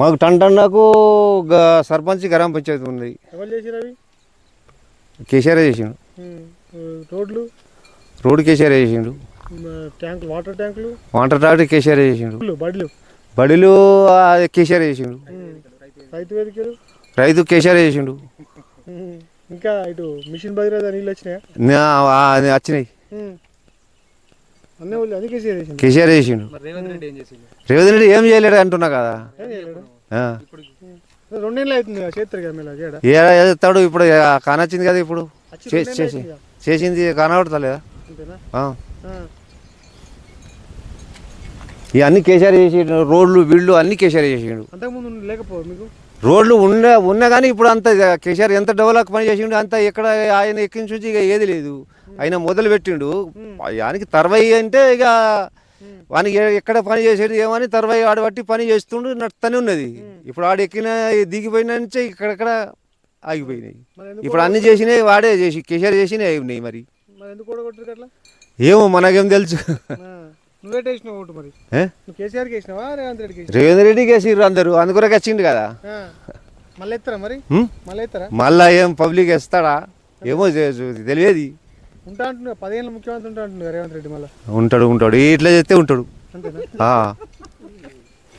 మాకు టంటన్నకు సర్పంచ్ గ్రామ పంచాయతీ ఉంది. ఎవరు చేసిరు అవి? కేసీఆర్ చేసిండు. రోడ్లు రోడ్డు కేసీఆర్ చేసిండు. ట్యాంకులు వాటర్ ట్యాంకులు వాటర్ ట్యాంక్ కేసీఆర్ చేసిండు. బడులు బడిలు కేసీఆర్ చేసిండు. రైతు వేదికలు రైతు కేసీఆర్ చేసిండు. ఇంకా ఇటు మిషన్ భగీరథ నీళ్ళు వచ్చినాయా? వచ్చినాయి. అన్నీ వాళ్ళు అది కేసీఆర్ చేసిండు. రేవంత్ రెడ్డి ఏం చేయలేడు అంటున్నా కదా. 2 నెలలు అవుతుంది చేస్తారు కదా. చేస్తాడు ఇప్పుడు కానొచ్చింది కదా. ఇప్పుడు చేసింది కానబడతలేదా? ఇవన్నీ కేసీఆర్ చేసిండు. రోడ్లు వీళ్ళు అన్ని కేసీఆర్ చేసిండు. అంతకుముందు లేకపో మీకు రోడ్లు ఉన్నా కానీ ఇప్పుడు అంత కేసీఆర్ ఎంత డెవలప్ పని చేసిండు అంత ఎక్కడ ఆయన ఎక్కించి ఇక ఏది లేదు. ఆయన మొదలు పెట్టిండు. ఆయనకి తర్వయి అంటే ఇక వానికి ఎక్కడ పని చేసేది ఏమని తర్వయి ఆడ బట్టి పని చేస్తుండు నడుస్తూనే ఉన్నది. ఇప్పుడు ఆడ ఎక్కిన దిగిపోయిన నుంచే ఇక్కడెక్కడ ఆగిపోయినాయి. ఇప్పుడు అన్ని చేసినాయి వాడే చేసి కేసీఆర్ చేసినాయి ఉన్నాయి. మరి ఏమో మనకేం తెలుసు. రేవంత్ రెడ్డికి వేసిర్రు అందరు. అందుకొరకు వచ్చిండు కదా. మళ్ళా ఏం పబ్లిక్ వేస్తాడా ఏమో తెలియదు. ఉంటా 10 ఏళ్ళ ముఖ్యమంత్రి ఉంటా రేవంత్ రెడ్డి మళ్ళీ ఉంటాడు. ఇట్లా చేస్తే ఉంటాడు.